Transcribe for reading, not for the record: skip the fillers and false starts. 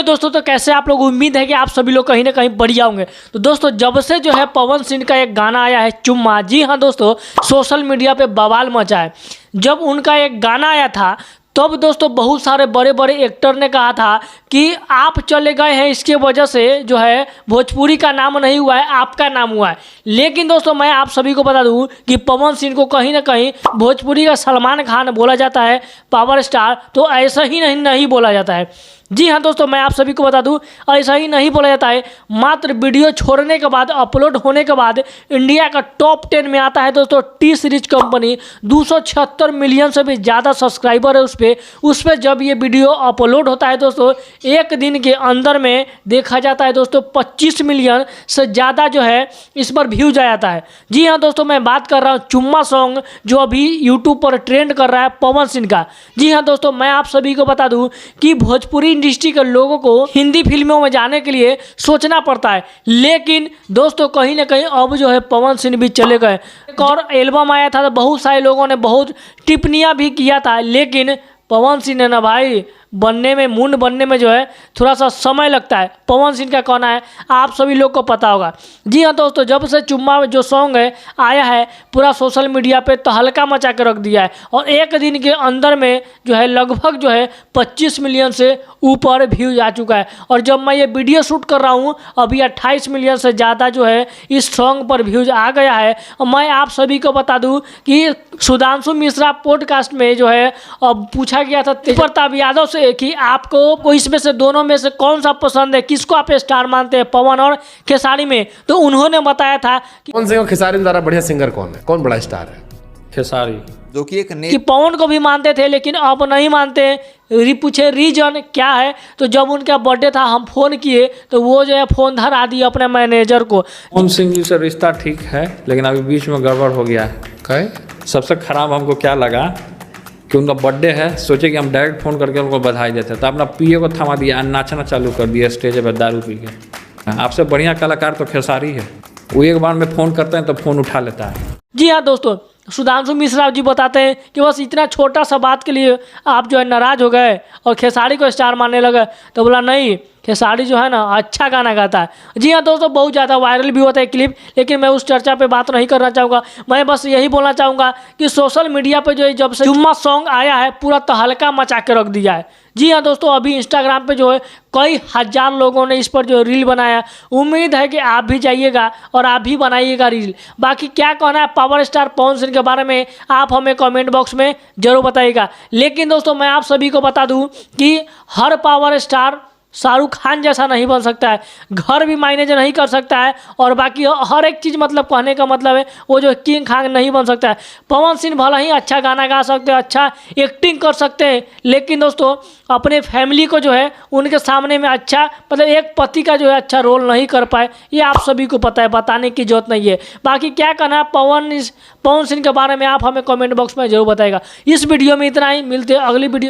दोस्तों, तो कैसे आप लोग, उम्मीद है कि आप सभी लोग कहीं ना कहीं बढ़िया होंगे। तो दोस्तों, जब से जो है पवन सिंह का एक गाना आया है चुम्मा, जी हाँ दोस्तों, सोशल मीडिया पे बवाल मचा है। जब उनका एक गाना आया था तब दोस्तों बहुत सारे बड़े बड़े एक्टर ने कहा था कि आप चले गए हैं, इसके वजह से जो है भोजपुरी का नाम नहीं हुआ है, आपका नाम हुआ है। लेकिन दोस्तों, मैं आप सभी को बता दूं कि पवन सिंह को कहीं ना कहीं भोजपुरी का सलमान खान बोला जाता है, पावर स्टार, तो ऐसा ही नहीं बोला जाता है। जी हाँ दोस्तों, मैं आप सभी को बता दूं, ऐसा ही नहीं बोला जाता है। मात्र वीडियो छोड़ने के बाद, अपलोड होने के बाद इंडिया का टॉप 10 में आता है दोस्तों टी सीरीज कंपनी। 276 मिलियन से भी ज़्यादा सब्सक्राइबर है उस पर जब ये वीडियो अपलोड होता है दोस्तों, एक दिन के अंदर में देखा जाता है दोस्तों 25 मिलियन से ज़्यादा जो है इस पर व्यूज आ जाता है। जी हाँ दोस्तों, मैं बात कर रहा हूँ चुम्मा सॉन्ग जो अभी यूट्यूब पर ट्रेंड कर रहा है पवन सिंह का। जी हाँ दोस्तों, मैं आप सभी को बता दूँ कि भोजपुरी इंडस्ट्री के लोगों को हिंदी फिल्मों में जाने के लिए सोचना पड़ता है, लेकिन दोस्तों कहीं ना कहीं अब जो है पवन सिंह भी चले गए। एक और एल्बम आया था तो बहुत सारे लोगों ने बहुत टिप्पणियां भी किया था, लेकिन पवन सिंह ने ना भाई बनने में, मूड बनने में जो है थोड़ा सा समय लगता है। पवन सिंह का कहना है, आप सभी लोग को पता होगा। जी हाँ दोस्तों, जब से चुम्मा जो सॉन्ग है आया है, पूरा सोशल मीडिया पे तहलका मचा के रख दिया है और एक दिन के अंदर में जो है लगभग जो है 25 मिलियन से ऊपर व्यूज आ चुका है। और जब मैं ये वीडियो शूट कर रहा हूँ अभी 28 मिलियन से ज़्यादा जो है इस सॉन्ग पर व्यूज आ गया है। और मैं आप सभी को बता दूँ कि सुधांशु मिश्रा पॉडकास्ट में जो है पूछा गया था तेज प्रताप यादव से कि आपको इसमें से, दोनों में से कौन सा पसंद है, किसको आप स्टार मानते हैं, पवन और खेसारी में? तो उन्होंने बताया था कि पवन सिंह और खेसारी में ज़्यादा बढ़िया सिंगर कौन है, कौन बड़ा स्टार है? खेसारी, जो कि कि पवन को भी मानते थे लेकिन अब नहीं मानते। पूछे रीजन क्या है, तो जब उनका बर्थडे था हम फ़ोन किए तो वो जो है फ़ोन धरा दिए अपने मैनेजर को। पवन सिंह जी से रिश्ता ठीक है, लेकिन अभी बीच में गड़बड़ हो गया है। कहे सबसे खराब हमको क्या लगा कि उनका बर्थडे है, सोचे कि हम डायरेक्ट फ़ोन करके उनको बधाई देते, तो अपना पीए को थमा दिया, नाचना चालू कर दिया स्टेज पर दारू पी के। आपसे बढ़िया कलाकार तो खेसारी है, वो एक बार में फ़ोन करते हैं तो फ़ोन उठा लेता है। जी हाँ दोस्तों, सुधांशु मिश्रा जी बताते हैं कि बस इतना छोटा सा बात के लिए आप जो है नाराज़ हो गए और खेसारी को स्टार मानने लगे। तो बोला नहीं, खेसारी जो है ना अच्छा गाना गाता है। जी हाँ दोस्तों, बहुत ज़्यादा वायरल भी होता है क्लिप, लेकिन मैं उस चर्चा पे बात नहीं करना चाहूँगा। मैं बस यही बोलना चाहूँगा कि सोशल मीडिया पे जो है जब से चुम्मा सॉन्ग आया है पूरा तहलका मचा के रख दिया है। जी हाँ दोस्तों, अभी इंस्टाग्राम पे जो है कई हजार लोगों ने इस पर जो रील बनाया। उम्मीद है कि आप भी जाइएगा और आप भी बनाइएगा रील। बाकी क्या कहना है पावर स्टार पवन सिंह के बारे में आप हमें कमेंट बॉक्स में जरूर बताइएगा। लेकिन दोस्तों, मैं आप सभी को बता दूं कि हर पावर स्टार शाहरुख खान जैसा नहीं बन सकता है, घर भी मैनेज नहीं कर सकता है, और बाकी हर एक चीज़, मतलब कहने का मतलब है वो जो किंग खान नहीं बन सकता है। पवन सिंह भला ही अच्छा गाना गा सकते हैं, अच्छा एक्टिंग कर सकते हैं, लेकिन दोस्तों अपने फैमिली को जो है उनके सामने में अच्छा, मतलब एक पति का जो है अच्छा रोल नहीं कर पाए। ये आप सभी को पता है, बताने की जरूरत नहीं है। बाकी क्या कहना है पवन सिंह के बारे में आप हमें कमेंट बॉक्स में जरूर बताइएगा। इस वीडियो में इतना ही, मिलते हैं अगली वीडियो।